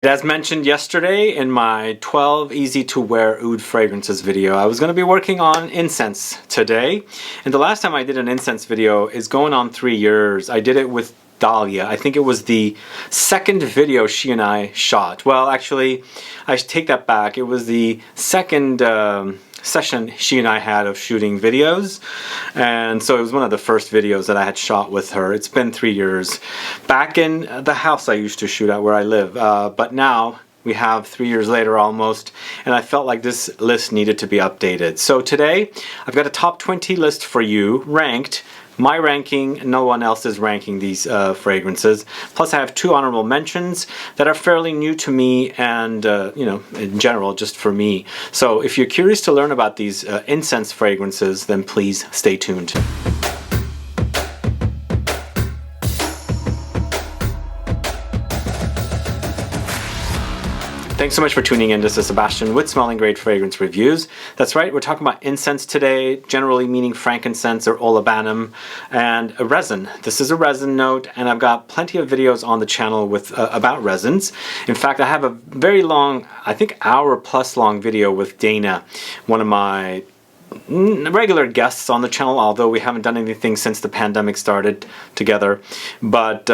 As mentioned yesterday in my 12 easy to wear oud fragrances video, I was going to be working on incense today. And the last time I did an incense video is going on 3 years. I did it with Dahlia. I think it was the second video she and I shot. Well, actually, I take that back. It was the second session she and I had of shooting videos, and so it was one of the first videos that I had shot with her. It's been 3 years back in the house I used to shoot at where I live, but now we have 3 years later almost, and I felt like this list needed to be updated. So today I've got a top 20 list for you, ranked. My ranking, no one else is ranking these fragrances. Plus I have 2 honorable mentions that are fairly new to me and, you know, in general, just for me. So if you're curious to learn about these incense fragrances, then please stay tuned. Thanks so much for tuning in. This is Sebastian with Smelling Great Fragrance Reviews. That's right, we're talking about incense today, generally meaning frankincense or Olibanum, and a resin. This is a resin note, and I've got plenty of videos on the channel with about resins. In fact, I have a very long, I think hour-plus long video with Dana, one of my regular guests on the channel, although we haven't done anything since the pandemic started together. But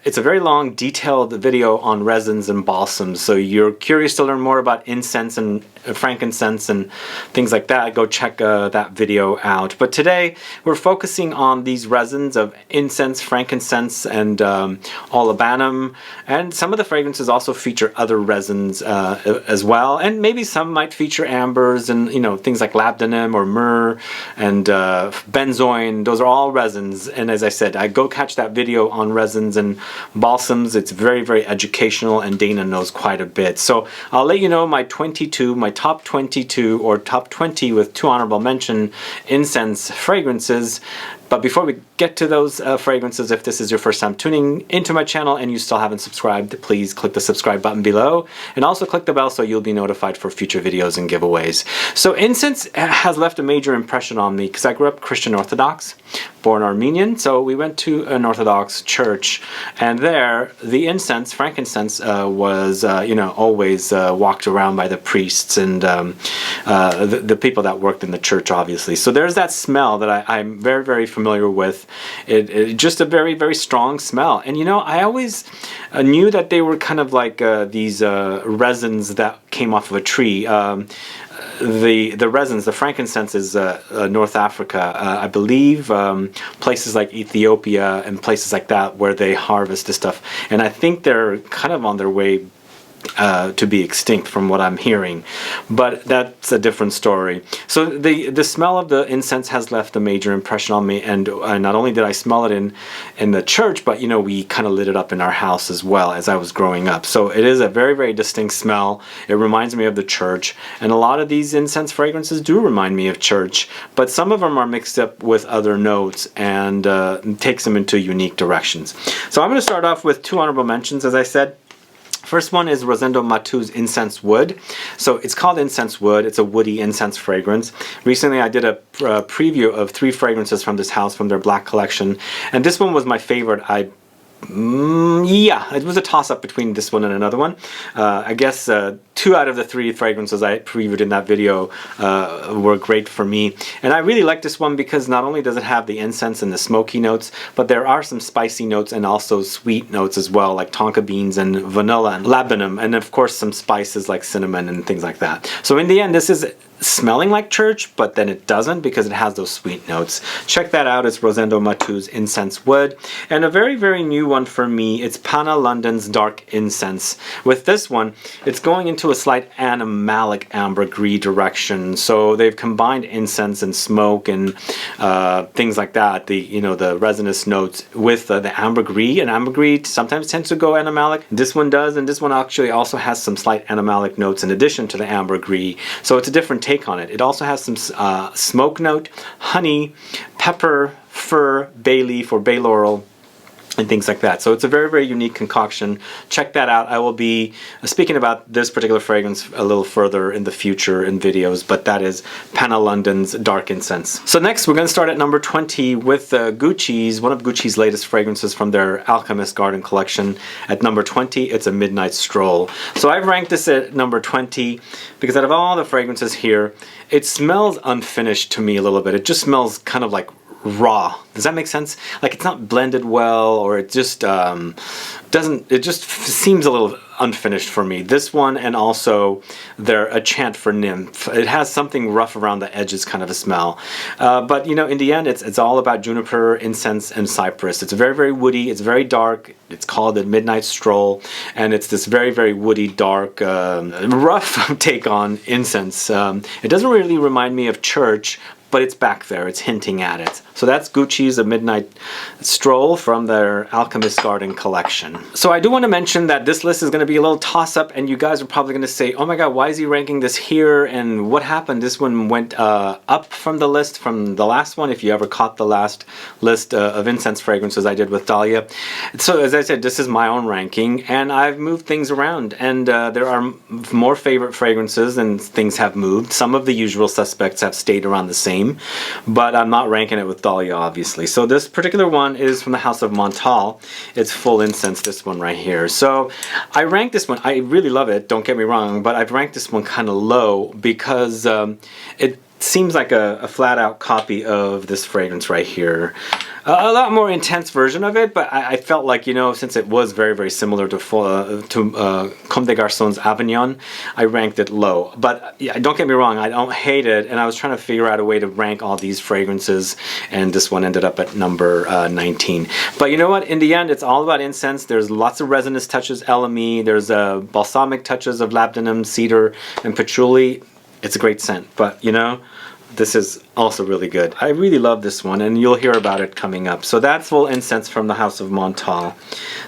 it's a very long, detailed video on resins and balsams. So you're curious to learn more about incense and frankincense and things like that, go check that video out. But today we're focusing on these resins of incense, frankincense, and Olibanum. And some of the fragrances also feature other resins as well. And maybe some might feature ambers and, you know, things like Labdanum or Myrrh and benzoin. Those are all resins, and as I said, I go catch that video on resins and balsams. It's very, very educational, and Dana knows quite a bit. So I'll let you know my top 22 or top 20 with 2 honorable mention incense fragrances. But before we get to those fragrances, if this is your first time tuning into my channel and you still haven't subscribed, please click the subscribe button below, and also click the bell so you'll be notified for future videos and giveaways. So incense has left a major impression on me because I grew up Christian Orthodox, born Armenian, so we went to an Orthodox church, and there the incense, frankincense, was you know, always walked around by the priests and the people that worked in the church, obviously. So there's that smell that I'm very, very familiar with. It just a very, very strong smell. And you know, I always knew that they were kind of like these resins that came off of a tree. The resins, the frankincense is North Africa, I believe, places like Ethiopia and places like that where they harvest this stuff. And I think they're kind of on their way to be extinct from what I'm hearing, but that's a different story. So the smell of the incense has left a major impression on me, and not only did I smell it in the church, but you know, we kind of lit it up in our house as well as I was growing up. So it is a very, very distinct smell. It reminds me of the church, and a lot of these incense fragrances do remind me of church, but some of them are mixed up with other notes and takes them into unique directions. So I'm going to start off with 2 honorable mentions, as I said. First one is Rosendo MATEU's Incense Wood. So it's called Incense Wood. It's a woody incense fragrance. Recently I did a preview of 3 fragrances from this house from their black collection, and this one was my favorite. Yeah, it was a toss-up between this one and another one. I guess 2 out of the 3 fragrances I previewed in that video were great for me. And I really like this one because not only does it have the incense and the smoky notes, but there are some spicy notes and also sweet notes as well, like tonka beans and vanilla and labdanum, and of course some spices like cinnamon and things like that. So in the end, this is smelling like church, but then it doesn't because it has those sweet notes. Check that out. It's Rosendo MATEU's Incense Wood. And a very, very new one for me, it's PANAH London's Dark Incense. With this one, it's going into a slight animalic ambergris direction. So they've combined incense and smoke and things like that, the resinous notes with the ambergris. And ambergris sometimes tends to go animalic. This one does, and this one actually also has some slight animalic notes in addition to the ambergris. So it's a different take on it. It also has some smoke note, honey, pepper, fir, bay leaf or bay laurel, and things like that. So it's a very, very unique concoction. Check that out. I will be speaking about this particular fragrance a little further in the future in videos, but that is PANAH London's Dark Incense. So next we're going to start at number 20 with Gucci's, one of Gucci's latest fragrances from their Alchemist Garden collection. At number 20, it's a Midnight Stroll. So I've ranked this at number 20 because out of all the fragrances here, it smells unfinished to me a little bit. It just smells kind of like raw. Does that make sense? Like it's not blended well, or it just doesn't, it just seems a little unfinished for me. This one, and also their A Chant for Nymph. It has something rough around the edges kind of a smell. But you know, in the end, it's all about juniper, incense, and cypress. It's very, very woody. It's very dark. It's called the Midnight Stroll, and it's this very, very woody, dark, rough take on incense. It doesn't really remind me of church, but it's back there, it's hinting at it. So that's Gucci's A Midnight Stroll from their Alchemist Garden collection. So I do want to mention that this list is going to be a little toss-up, and you guys are probably going to say, oh my god, why is he ranking this here, and what happened? This one went up from the list from the last one, if you ever caught the last list of incense fragrances I did with Dahlia. So as I said, this is my own ranking, and I've moved things around, and there are more favorite fragrances and things have moved. Some of the usual suspects have stayed around the same, but I'm not ranking it with Dahlia, obviously. So this particular one is from the house of MONTALE. It's full incense, this one right here. So I ranked this one. I really love it, don't get me wrong, but I've ranked this one kind of low because it seems like a flat-out copy of this fragrance right here. A lot more intense version of it, but I felt like, you know, since it was very, very similar to Comme des Garçons Avignon, I ranked it low. But yeah, don't get me wrong, I don't hate it, and I was trying to figure out a way to rank all these fragrances, and this one ended up at number 19. But you know what? In the end, it's all about incense. There's lots of resinous touches, Elemi. There's balsamic touches of Labdanum, Cedar, and Patchouli. It's a great scent, but you know, this is also really good. I really love this one, and you'll hear about it coming up. So that's full incense from the house of MONTALE.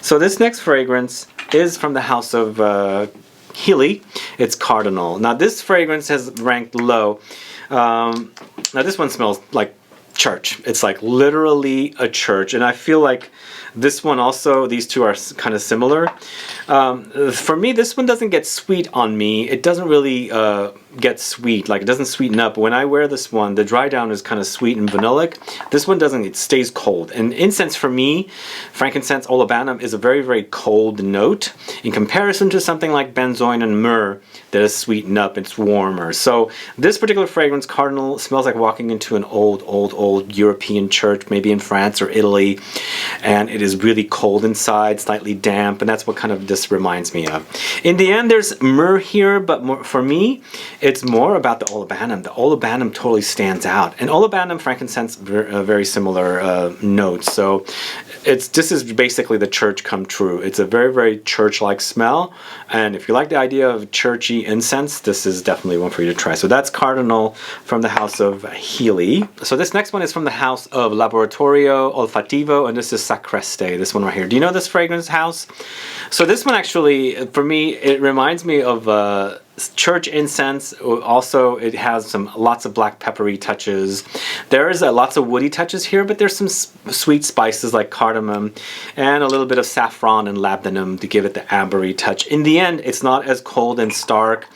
So this next fragrance is from the house of HEELEY. It's Cardinal. Now this fragrance has ranked low. Now this one smells like church. It's like literally a church, and I feel like this one also, these two are kind of similar. For me, this one doesn't get sweet on me. It doesn't really get sweet, like it doesn't sweeten up. When I wear this one, the dry down is kind of sweet and vanillic. This one doesn't, it stays cold. And incense for me, frankincense, Olibanum, is a very, very cold note in comparison to something like benzoin and myrrh that is sweetened up, it's warmer. So this particular fragrance, Cardinal, smells like walking into an old European church, maybe in France or Italy, and it is really cold inside, slightly damp, and that's what kind of this reminds me of. In the end, there's myrrh here, but more, for me, it's more about the Olibanum. The Olibanum totally stands out, and Olibanum, frankincense, very similar notes. So this is basically the church come true. It's a very, very church-like smell, and if you like the idea of churchy incense, this is definitely one for you to try. So that's Cardinal from the house of HEELEY. So this next one is from the house of Laboratorio, Olfattivo, and this is Sacreste, this one right here. Do you know this fragrance house? So this one actually, for me, it reminds me of church incense. Also, it has lots of black peppery touches. There's lots of woody touches here, but there's some sweet spices like cardamom and a little bit of saffron and labdanum to give it the ambery touch. In the end, it's not as cold and stark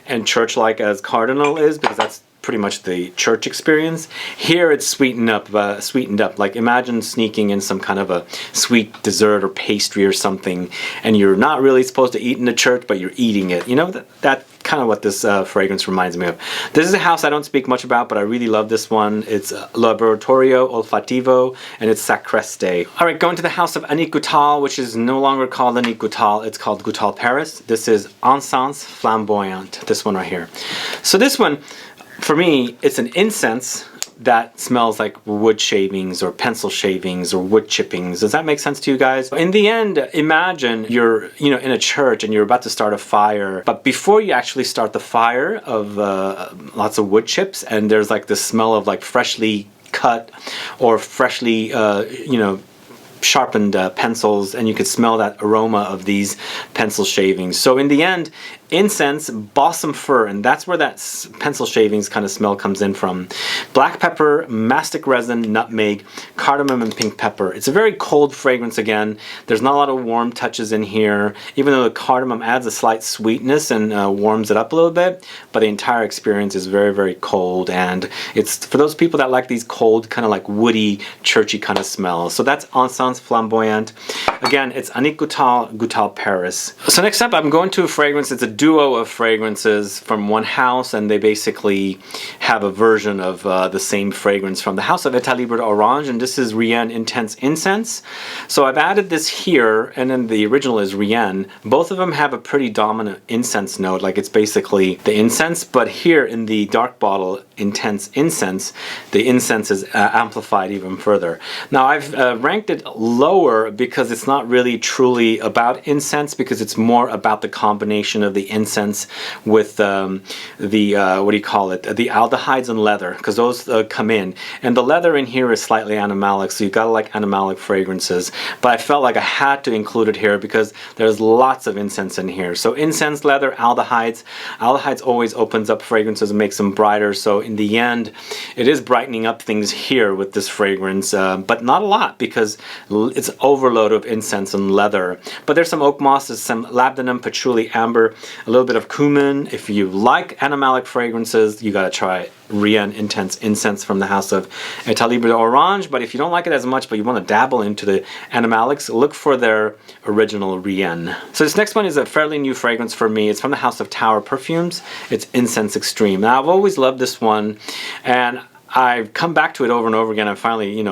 and church-like as Cardinal is, because that's pretty much the church experience. Here it's sweetened up. Like imagine sneaking in some kind of a sweet dessert or pastry or something, and you're not really supposed to eat in the church, but you're eating it. You know, that kind of what this fragrance reminds me of. This is a house I don't speak much about, but I really love this one. It's Laboratorio Olfattivo, and it's SACRESTE. All right, going to the house of ANNICK GOUTAL, which is no longer called ANNICK GOUTAL. It's called GOUTAL Paris. This is ENCENS Flamboyant. This one right here. So this one, for me, it's an incense that smells like wood shavings or pencil shavings or wood chippings. Does that make sense to you guys? In the end, imagine you're in a church and you're about to start a fire, but before you actually start the fire of lots of wood chips, and there's like the smell of like freshly cut or freshly sharpened pencils, and you could smell that aroma of these pencil shavings. So in the end, incense, balsam fir, and that's where that pencil shavings kind of smell comes in from. Black pepper, mastic resin, nutmeg, cardamom, and pink pepper. It's a very cold fragrance again. There's not a lot of warm touches in here, even though the cardamom adds a slight sweetness and warms it up a little bit, but the entire experience is very, very cold, and it's for those people that like these cold, kind of like woody, churchy kind of smells. So that's Encens Flamboyant. Again, it's ANNICK GOUTAL Paris. So next up, I'm going to a fragrance. It's a duo of fragrances from one house, and they basically have a version of the same fragrance from the house of Etat Libre d'Orange, and this is Rien Intense Incense. So I've added this here, and then the original is Rien. Both of them have a pretty dominant incense note, like it's basically the incense, but here in the dark bottle, Intense Incense, the incense is amplified even further. Now I've ranked it lower because it's not really truly about incense, because it's more about the combination of the incense with the what do you call it, the aldehydes and leather, because those come in, and the leather in here is slightly animalic, so you gotta like animalic fragrances, but I felt like I had to include it here because there's lots of incense in here. So incense, leather, aldehydes always opens up fragrances and makes them brighter, so in the end it is brightening up things here with this fragrance, but not a lot because it's overload of incense and leather. But there's some oak mosses, some labdanum, patchouli, amber, a little bit of cumin. If you like animalic fragrances, you gotta try Rien Intense Incense from the house of Etat Libre d'Orange. But if you don't like it as much, but you want to dabble into the animalics, look for their original Rien. So this next one is a fairly new fragrance for me. It's from the house of Tower Perfumes. It's Incense Extreme. Now I've always loved this one, and I've come back to it over and over again. I finally,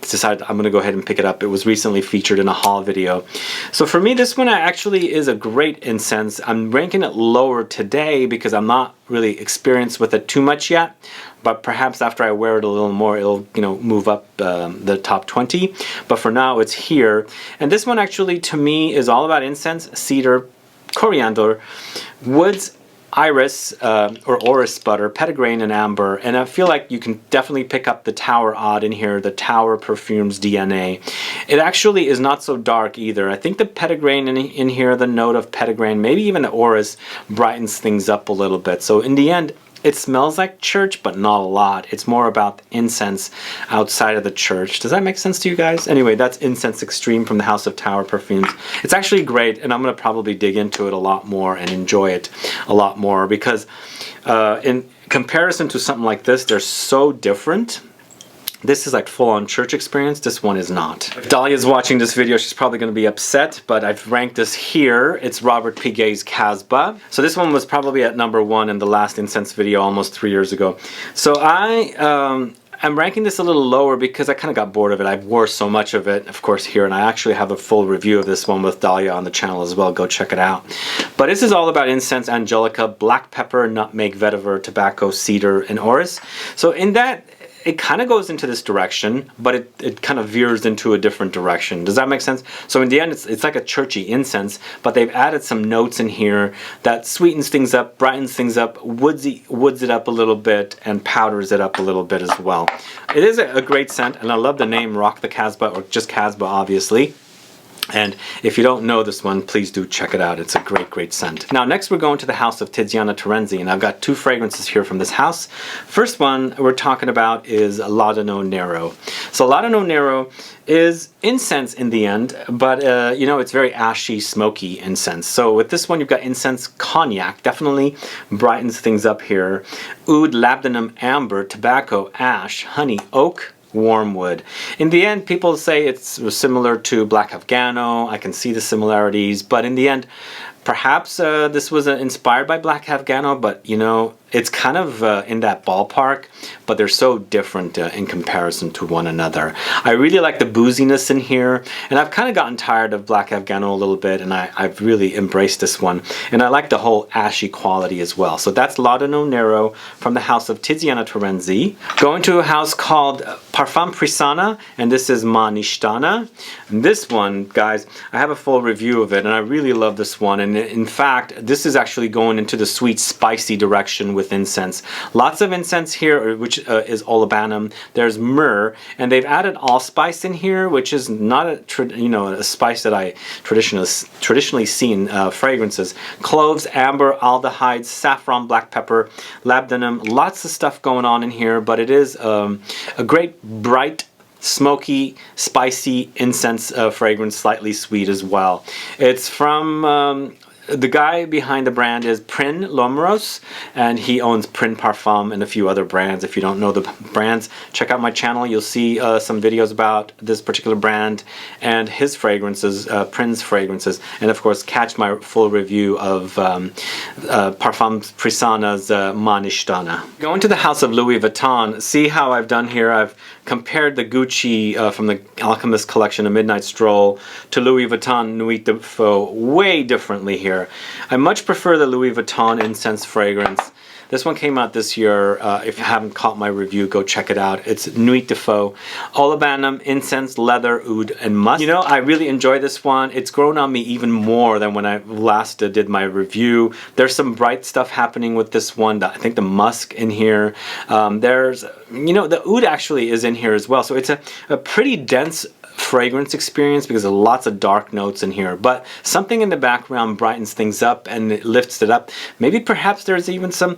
decided I'm going to go ahead and pick it up. It was recently featured in a haul video. So for me, this one actually is a great incense. I'm ranking it lower today because I'm not really experienced with it too much yet, but perhaps after I wear it a little more, it'll move up the top 20. But for now, it's here. And this one actually, to me, is all about incense, cedar, coriander, woods, iris or orris butter, petitgrain, and amber. And I feel like you can definitely pick up the Tower odd in here, the Tower Perfumes DNA. It actually is not so dark either. I think the petitgrain in here, the note of petitgrain, maybe even the orris, brightens things up a little bit. So in the end, it smells like church, but not a lot. It's more about incense outside of the church. Does that make sense to you guys? Anyway, that's Incense Extreme from the House of Tower Perfumes. It's actually great, and I'm going to probably dig into it a lot more and enjoy it a lot more because in comparison to something like this, they're so different. This is like full-on church experience. This one is not. If Dahlia's watching this video, she's probably going to be upset, but I've ranked this here. It's Robert Piguet's Casbah. So this one was probably at #1 in the last incense video almost 3 years ago. So I'm ranking this a little lower because I kind of got bored of it. I wore so much of it, of course, here, and I actually have a full review of this one with Dahlia on the channel as well. Go check it out. But this is all about incense, angelica, black pepper, nutmeg, vetiver, tobacco, cedar, and orris. So in that, it kind of goes into this direction, but it kind of veers into a different direction. Does that make sense? So in the end, it's like a churchy incense, but they've added some notes in here that sweetens things up, brightens things up, woods it up a little bit, and powders it up a little bit as well. It is a great scent, and I love the name Rock the Casbah, or just Casbah, obviously. And if you don't know this one, please do check it out. It's a great, great scent. Now, next we're going to the house of Tiziana Terenzi, and I've got 2 fragrances here from this house. First one we're talking about is Laudanum Nero. So Laudanum Nero is incense in the end, but it's very ashy, smoky incense. So with this one, you've got incense cognac, definitely brightens things up here. Oud, labdanum, amber, tobacco, ash, honey, oak, warm wood. In the end, people say it's similar to Black Afghano. I can see the similarities, but in the end, perhaps this was inspired by Black Afghano, but it's kind of in that ballpark, but they're so different in comparison to one another. I really like the booziness in here, and I've kind of gotten tired of Black Afghano a little bit, and I've really embraced this one, and I like the whole ashy quality as well. So that's Laudanum Nero from the house of Tiziana Terenzi. Going to a house called Parfum Prisana, and this is Ma Nishtana. And this one, guys, I have a full review of it, and I really love this one, and in fact, this is actually going into the sweet, spicy direction with with incense. Lots of incense here, which is Olibanum. There's Myrrh, and they've added allspice in here, which is not a spice that I traditionally see in fragrances. Cloves, amber, aldehydes, saffron, black pepper, labdanum. Lots of stuff going on in here, but it is a great bright, smoky, spicy incense fragrance, slightly sweet as well. It's from the guy behind the brand is Prin Lomros, and he owns Prin Parfum and a few other brands. If you don't know the brands, check out my channel. You'll see some videos about this particular brand and his fragrances, Prin's fragrances, and of course catch my full review of Parfums Prisana's Manishtana. Going to the house of Louis Vuitton, see how I've done here. I've compared the Gucci from the Alchemist collection, A Midnight Stroll, to Louis Vuitton Nuit de Feu way differently here. I much prefer the Louis Vuitton incense fragrance. This one came out this year. If you haven't caught my review, go check it out. It's Nuit de Feu. Olibanum, incense, leather, oud, and musk. You know, I really enjoy this one. It's grown on me even more than when I last did my review. There's some bright stuff happening with this one. I think the musk in here. There's, the oud actually is in here as well. So it's a pretty dense fragrance experience because of lots of dark notes in here, but something in the background brightens things up and it lifts it up. Maybe perhaps there's even some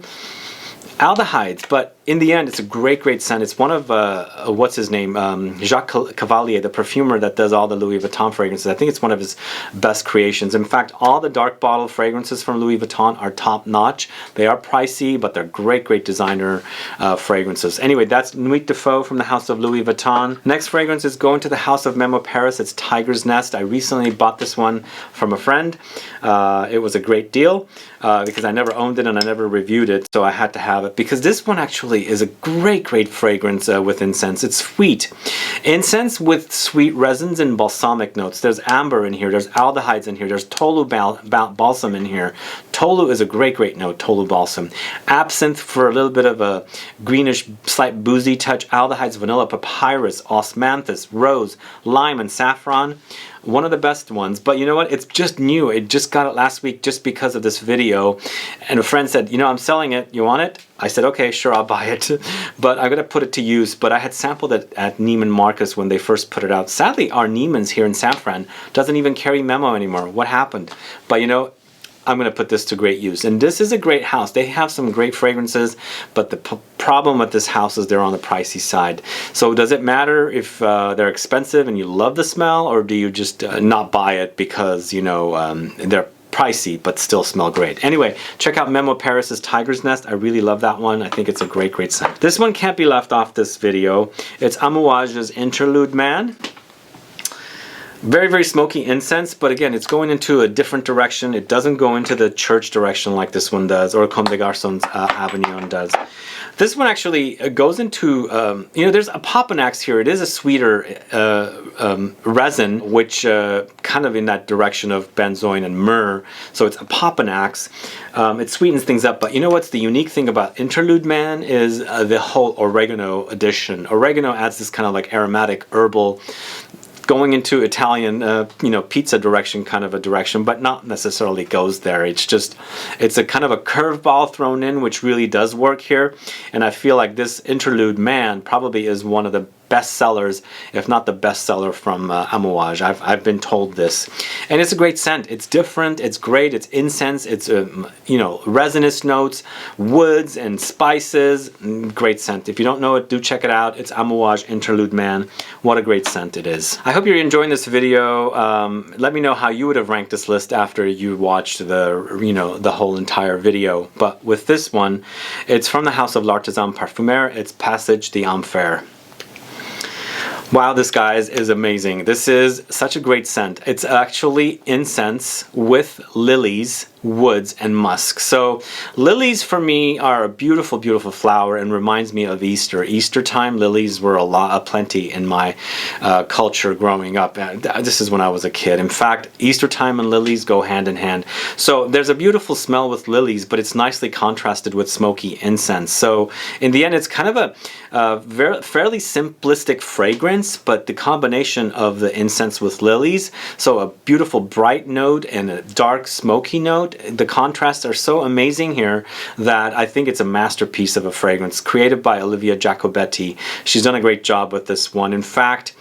aldehydes, but in the end it's a great scent. It's one of what's his name, Jacques Cavalier, the perfumer that does all the Louis Vuitton fragrances. I think it's one of his best creations. In fact, all the dark bottle fragrances from Louis Vuitton are top notch. They are pricey, but they're great designer fragrances. Anyway, that's Nuit de Feu from the house of Louis Vuitton. Next fragrance is going to the house of Memo Paris. It's Tiger's Nest. I recently bought this one from a friend. It was a great deal because I never owned it and I never reviewed it, so I had to have it because this one actually is a great fragrance with incense. It's sweet. Incense with sweet resins and balsamic notes. There's amber in here, there's aldehydes in here, there's Tolu balsam in here. Tolu is a great note, Tolu balsam. Absinthe for a little bit of a greenish, slight boozy touch. Aldehydes, vanilla, papyrus, osmanthus, rose, lime, and saffron. One of the best ones, but you know what? It's just new. It just got it last week just because of this video. And a friend said, I'm selling it. You want it? I said, okay, sure, I'll buy it. But I'm going to put it to use. But I had sampled it at Neiman Marcus when they first put it out. Sadly, our Neiman's here in San Fran doesn't even carry Memo anymore. What happened? But I'm going to put this to great use. And this is a great house. They have some great fragrances, but the problem with this house is they're on the pricey side. So does it matter if they're expensive and you love the smell, or do you just not buy it because, they're pricey but still smell great? Anyway, check out Memo Paris's Tiger's Nest. I really love that one. I think it's a great scent. This one can't be left off this video. It's Amouage's Interlude Man. Very smoky incense, but again, it's going into a different direction. It doesn't go into the church direction like this one does, or Comme des Garçons Avignon does. This one actually goes into, there's a Papanax here. It is a sweeter resin, which kind of in that direction of benzoin and myrrh. So it's a Papanax. It sweetens things up, but you know what's the unique thing about Interlude Man is the whole oregano addition. Oregano adds this kind of like aromatic herbal, going into Italian, pizza direction kind of a direction, but not necessarily goes there. It's a kind of a curveball thrown in, which really does work here. And I feel like this Interlude Man probably is one of the best sellers, if not the best seller from Amouage. I've been told this. And it's a great scent. It's different, it's great, it's incense, it's resinous notes, woods and spices. Great scent. If you don't know it, do check it out. It's Amouage Interlude Man. What a great scent it is. I hope you're enjoying this video. Let me know how you would have ranked this list after you watched the whole entire video. But with this one, it's from the house of L'Artisan Parfumeur. It's Passage d'Enfer. Wow, this, guys, is amazing. This is such a great scent. It's actually incense with lilies, woods, and musk. So lilies for me are a beautiful flower and reminds me of Easter. Easter time, lilies were plenty in my culture growing up. This is when I was a kid. In fact, Easter time and lilies go hand in hand. So there's a beautiful smell with lilies, but it's nicely contrasted with smoky incense. So in the end, it's kind of a fairly simplistic fragrance, but the combination of the incense with lilies, so a beautiful bright note and a dark smoky note, note. The contrasts are so amazing here that I think it's a masterpiece of a fragrance, created by Olivia Jacobetti. She's done a great job with this one. In fact,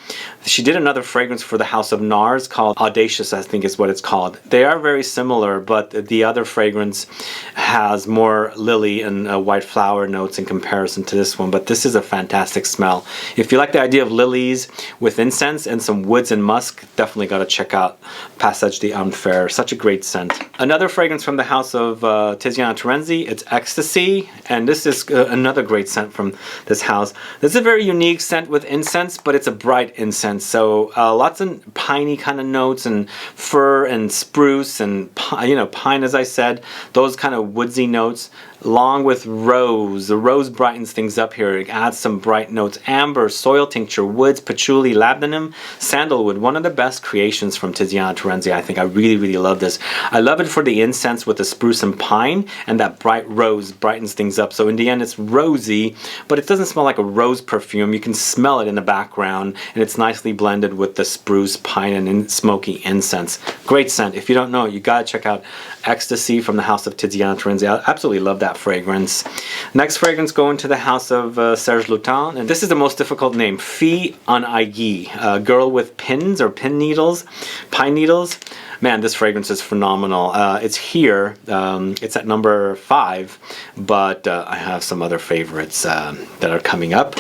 she did another fragrance for the House of NARS called Audacious, I think is what it's called. They are very similar, but the other fragrance has more lily and white flower notes in comparison to this one. But this is a fantastic smell. If you like the idea of lilies with incense and some woods and musk, definitely got to check out Passage d'Enfer. Such a great scent. Another fragrance from the House of Tiziana Terenzi, it's Ecstasy, and this is another great scent from this house. This is a very unique scent with incense, but it's a bright incense. So lots of piney kind of notes and fir and spruce and pine, as I said, those kind of woodsy notes, along with rose. The rose brightens things up here. It adds some bright notes. Amber, soil tincture, woods, patchouli, labdanum, sandalwood. One of the best creations from Tiziana Terenzi. I think I really love this. I love it for the incense with the spruce and pine, and that bright rose brightens things up. So in the end, it's rosy, but it doesn't smell like a rose perfume. You can smell it in the background, and it's nicely blended with the spruce, pine, and smoky incense. Great scent. If you don't know it, you gotta check out Ecstasy from the House of Tiziana Terenzi. I absolutely love that fragrance. Next fragrance going to the House of Serge Lutens, and this is the most difficult name. Fille en Aiguille, girl with pins or pine needles. Man, this fragrance is phenomenal. It's here. It's at number 5, but I have some other favorites that are coming up.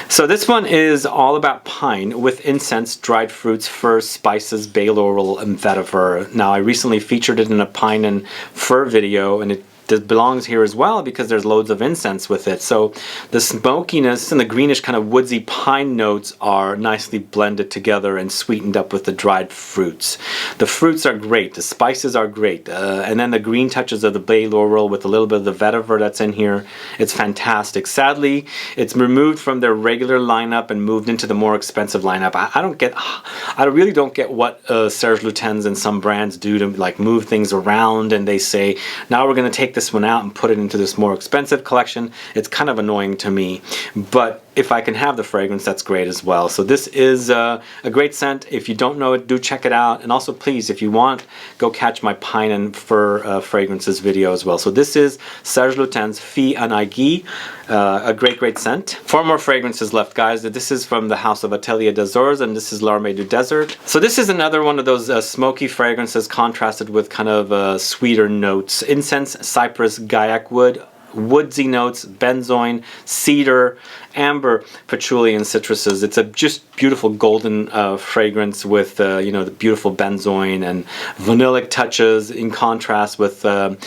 So this one is all about pine with incense, dried fruits, fir, spices, bay laurel, and vetiver. Now, I recently featured it in a pine and fir video, and it belongs here as well because there's loads of incense with it. So the smokiness and the greenish kind of woodsy pine notes are nicely blended together and sweetened up with the dried fruits. The fruits are great, the spices are great, and then the green touches of the bay laurel with a little bit of the vetiver that's in here. It's fantastic. Sadly, it's removed from their regular lineup and moved into the more expensive lineup. I really don't get what Serge Lutens and some brands do to like move things around, and they say, now we're going to take this one out and put it into this more expensive collection. It's kind of annoying to me, but if I can have the fragrance, that's great as well. So this is a great scent. If you don't know it, do check it out. And also, please, if you want, go catch my pine and fir fragrances video as well. So this is Serge Lutens Fille en Aiguille, a great scent. 4 more fragrances left, guys. This is from the House of Atelier d'Azores, and this is L'Armée du Desert. So this is another one of those smoky fragrances contrasted with kind of sweeter notes. Incense, cypress, gaiac wood, woodsy notes, benzoin, cedar, amber, patchouli, and citruses. It's a just beautiful golden fragrance with the beautiful benzoin and vanillic touches in contrast with the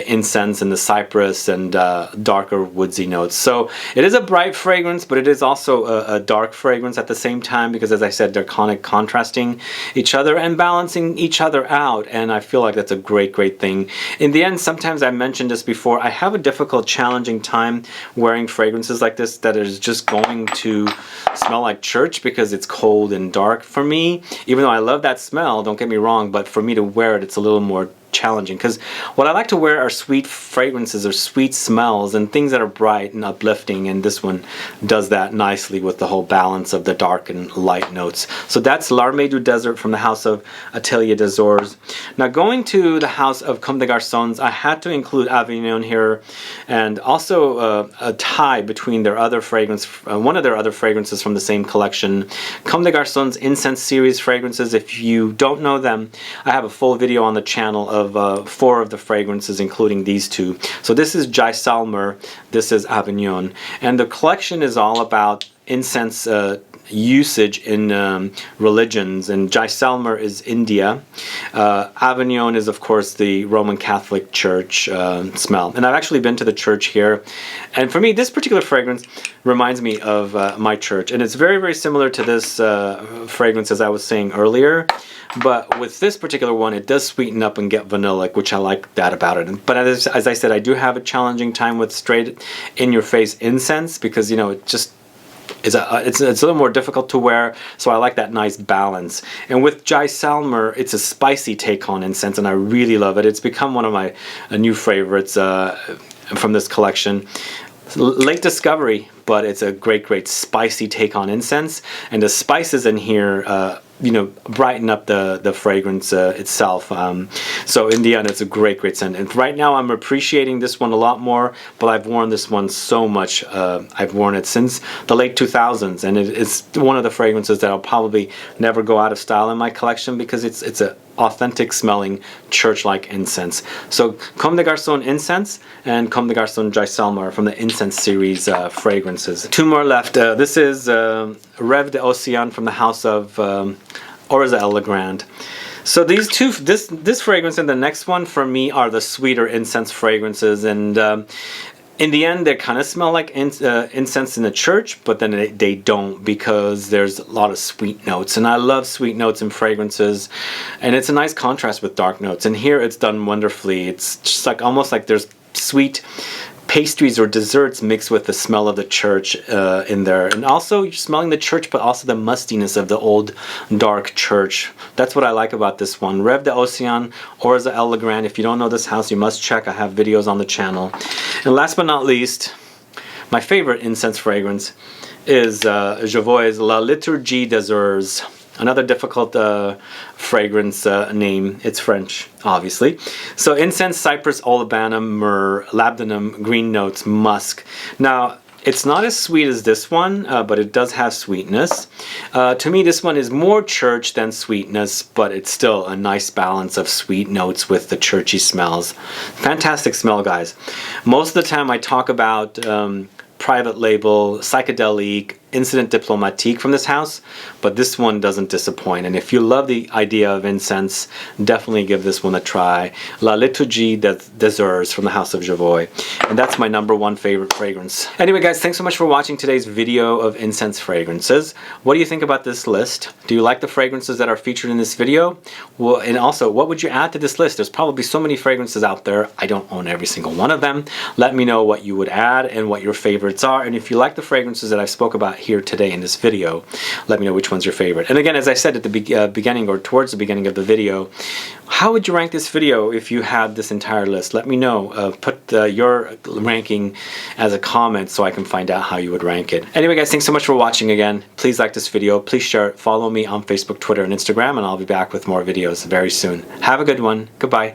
incense and the cypress and darker woodsy notes. So it is a bright fragrance, but it is also a dark fragrance at the same time because, as I said, they're contrasting each other and balancing each other out, and I feel like that's a great thing. In the end, sometimes I mentioned this before, I have a difficult, challenging time wearing fragrances like this that is just going to smell like church because it's cold and dark for me. Even though I love that smell, don't get me wrong, but for me to wear it, it's a little more challenging because what I like to wear are sweet fragrances or sweet smells and things that are bright and uplifting, and this one does that nicely with the whole balance of the dark and light notes. So that's L'Armée du Desert from the House of Atelier d'Azores. Now going to the House of Comme des Garçons, I had to include Avignon here, and also a tie between their other fragrance, one of their other fragrances from the same collection, Comme des Garçons Incense Series fragrances. If you don't know them, I have a full video on the channel of 4 of the fragrances, including these 2. So this is Jaisalmer, this is Avignon, and the collection is all about incense usage in religions, and Jaisalmer is India. Avignon is, of course, the Roman Catholic Church smell. And I've actually been to the church here, and for me, this particular fragrance reminds me of my church, and it's very similar to this fragrance as I was saying earlier. But with this particular one, it does sweeten up and get vanillic, which I like that about it. But as I said, I do have a challenging time with straight in-your-face incense because, you know, it just it's a little more difficult to wear, so I like that nice balance. And with Jaisalmer, it's a spicy take on incense, and I really love it. It's become one of my new favorites from this collection. late discovery, but it's a great spicy take on incense, and the spices in here you know, brighten up the fragrance itself. So in the end, it's a great scent. And right now, I'm appreciating this one a lot more. But I've worn this one so much. I've worn it since the late 2000s, and it's one of the fragrances that I'll probably never go out of style in my collection because it's a authentic smelling church-like incense. So Comme des Garçons incense and Comme des Garçons Jaisalmer from the incense series fragrances. Two more left. This is Rêve d'Océan from the house of Orza Legrand. So these two, this fragrance and the next one for me are the sweeter incense fragrances, and in the end, they kind of smell like incense in the church, but then they don't, because there's a lot of sweet notes. And I love sweet notes in fragrances, and it's a nice contrast with dark notes. And here it's done wonderfully. It's just like almost like there's sweet pastries or desserts mixed with the smell of the church in there. And also you're smelling the church, but also the mustiness of the old dark church. That's what I like about this one. Rêve d'Océan, Orza Legrand. If you don't know this house, you must check. I have videos on the channel. And last but not least, my favorite incense fragrance is Javoy's La Liturgie des Heures. Another difficult fragrance name. It's French, obviously. So incense, cypress, olibanum, myrrh, labdanum, green notes, musk. Now, it's not as sweet as this one, but it does have sweetness. To me, this one is more church than sweetness, but it's still a nice balance of sweet notes with the churchy smells. Fantastic smell, guys. Most of the time I talk about private label, psychedelic, incident diplomatique from this house, but this one doesn't disappoint. And if you love the idea of incense, definitely give this one a try. La Liturgie des Heures from the house of Javoy. And that's my #1 favorite fragrance. Anyway, guys, thanks so much for watching today's video of incense fragrances. What do you think about this list? Do you like the fragrances that are featured in this video? Well, and also, what would you add to this list? There's probably so many fragrances out there. I don't own every single one of them. Let me know what you would add and what your favorites are. And if you like the fragrances that I spoke about here today in this video, let me know which one's your favorite. And again, as I said at the beginning, or towards the beginning of the video, how would you rank this video if you had this entire list? Let me know. Put your ranking as a comment so I can find out how you would rank it. Anyway, guys, thanks so much for watching again. Please like this video. Please share it. Follow me on Facebook, Twitter, and Instagram, and I'll be back with more videos very soon. Have a good one. Goodbye.